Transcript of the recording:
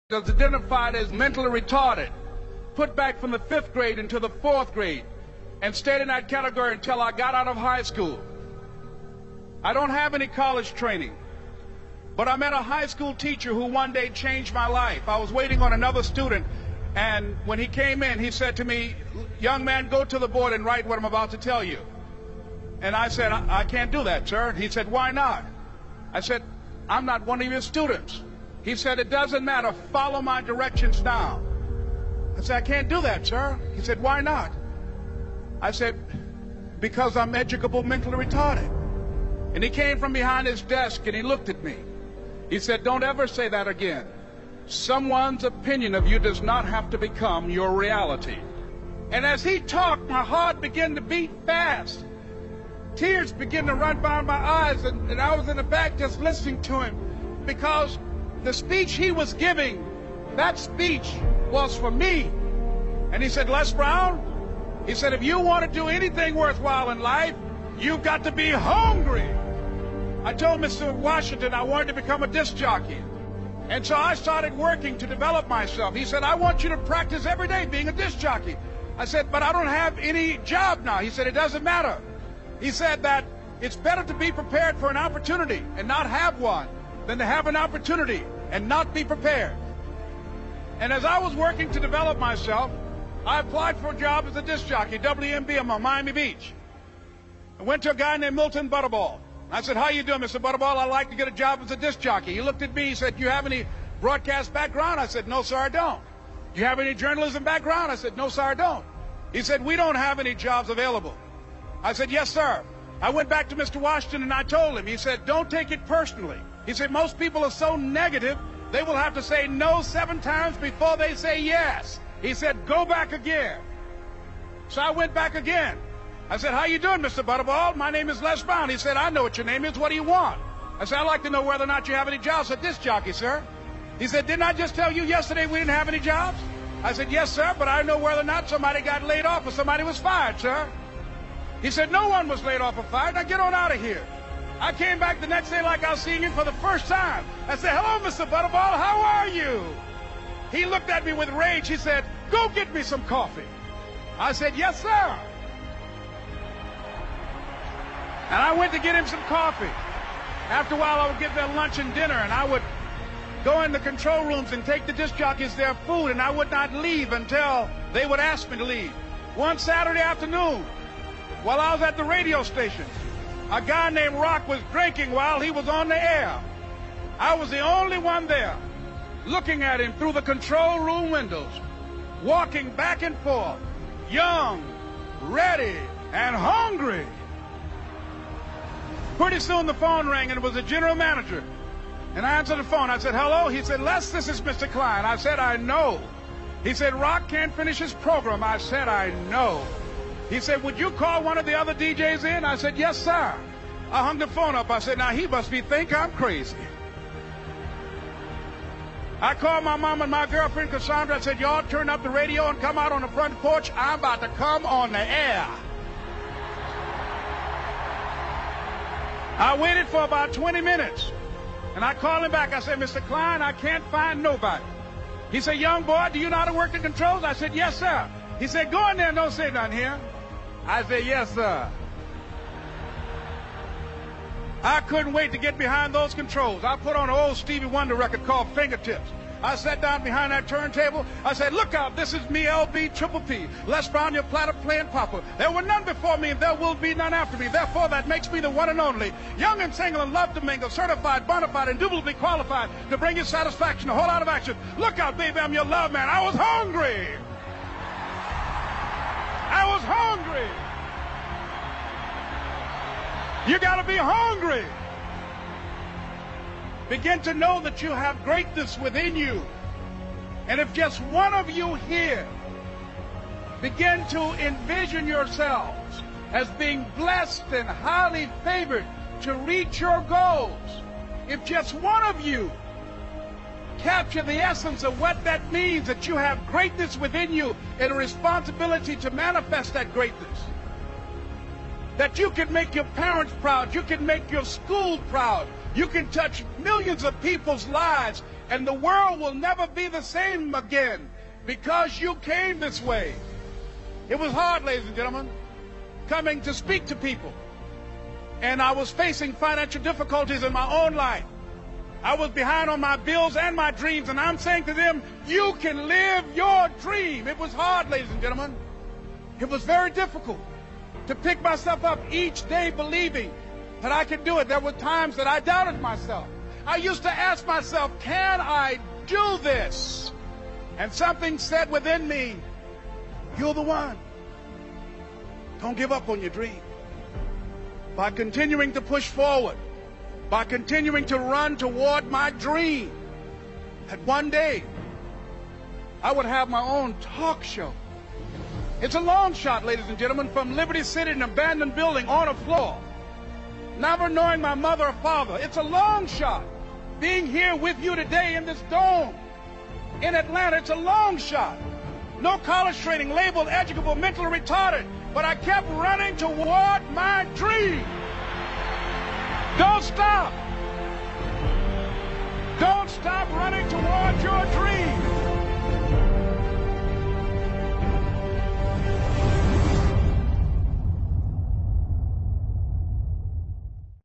was identified as mentally retarded, put back from the 5th grade into the 4th grade, and stayed in that category until I got out of high school. I don't have any college training, but I met a high school teacher who one day changed my life. I was waiting on another student, and when he came in, he said to me, "Young man, go to the board and write what I'm about to tell you." And I said, I can't do that, sir. He said, "Why not?" I said, "I'm not one of your students." He said, "It doesn't matter. Follow my directions now." I said, "I can't do that, sir." He said, "Why not?" I said, "Because I'm educable mentally retarded." And he came from behind his desk and he looked at me. He said, "Don't ever say that again. Someone's opinion of you does not have to become your reality." And as he talked, my heart began to beat fast. Tears began to run down my eyes, and I was in the back just listening to him, because the speech he was giving, that speech was for me. And he said, "Les Brown," he said, "if you want to do anything worthwhile in life, you've got to be hungry." I told Mr. Washington I wanted to become a disc jockey. And so I started working to develop myself. He said, "I want you to practice every day being a disc jockey." I said, "But I don't have any job now." He said, "It doesn't matter." He said that it's better to be prepared for an opportunity and not have one than to have an opportunity and not be prepared. And as I was working to develop myself, I applied for a job as a disc jockey, WMBM on Miami Beach. I went to a guy named Milton Butterball. I said, "How you doing, Mr. Butterball? I'd like to get a job as a disc jockey." He looked at me, he said, "Do you have any broadcast background?" I said, "No, sir, I don't." "Do you have any journalism background?" I said, "No, sir, I don't." He said, "We don't have any jobs available." I said, "Yes, sir." I went back to Mr. Washington and I told him. He said, "Don't take it personally." He said, "Most people are so negative, they will have to say no 7 times before they say yes." He said, "Go back again." So I went back again. I said, "How you doing, Mr. Butterball? My name is Les Brown." He said, "I know what your name is. What do you want?" I said, "I'd like to know whether or not you have any jobs at disc jockey, sir." He said, "Didn't I just tell you yesterday we didn't have any jobs?" I said, "Yes, sir, but I know whether or not somebody got laid off or somebody was fired, sir." He said, "No one was laid off or fired. Now get on out of here." I came back the next day like I was seeing him for the first time. I said, "Hello, Mr. Butterball, how are you?" He looked at me with rage. He said, "Go get me some coffee." I said, "Yes, sir." And I went to get him some coffee. After a while, I would get their lunch and dinner, and I would go in the control rooms and take the disc jockeys their food, and I would not leave until they would ask me to leave. One Saturday afternoon, while I was at the radio station, a guy named Rock was drinking while he was on the air. I was the only one there, looking at him through the control room windows, walking back and forth, young, ready, and hungry. Pretty soon the phone rang, and it was the general manager. And I answered the phone. I said, "Hello?" He said, "Les, this is Mr. Klein." I said, "I know." He said, "Rock can't finish his program." I said, "I know." He said, "Would you call one of the other DJs in?" I said, "Yes, sir." I hung the phone up. I said, "Now he must think I'm crazy." I called my mom and my girlfriend, Cassandra. I said, "Y'all turn up the radio and come out on the front porch. I'm about to come on the air." I waited for about 20 minutes, and I called him back. I said, "Mr. Klein, I can't find nobody." He said, "Young boy, do you know how to work the controls?" I said, "Yes, sir." He said, "Go in there and don't say nothing here." I said, "Yes, sir." I couldn't wait to get behind those controls. I put on an old Stevie Wonder record called Fingertips. I sat down behind that turntable. I said, "Look out, this is me, LB Triple P, Les Brown, your platter playing papa. There were none before me, and there will be none after me. Therefore, that makes me the one and only. Young and single and love to mingle, certified, bona fide, indubitably qualified to bring you satisfaction, a whole lot of action. Look out, baby, I'm your love man." I was hungry. I was hungry. You got to be hungry. Begin to know that you have greatness within you. And if just one of you here begin to envision yourselves as being blessed and highly favored to reach your goals, if just one of you capture the essence of what that means, that you have greatness within you and a responsibility to manifest that greatness, that you can make your parents proud, you can make your school proud, you can touch millions of people's lives And the world will never be the same again because you came this way. It was hard, ladies and gentlemen, coming to speak to people. And I was facing financial difficulties in my own life. I was behind on my bills and my dreams, and I'm saying to them, you can live your dream. It was hard, ladies and gentlemen. It was very difficult to pick myself up each day believing that I could do it. There were times that I doubted myself. I used to ask myself, can I do this? And something said within me, you're the one. Don't give up on your dream. By continuing to push forward, by continuing to run toward my dream, that one day I would have my own talk show. It's a long shot, ladies and gentlemen, from Liberty City, an abandoned building on a floor, never knowing my mother or father. It's a long shot. Being here with you today in this dome in Atlanta, it's a long shot. No college training, labeled educable, mentally retarded, but I kept running toward my dream. Don't stop. Don't stop running toward your dream.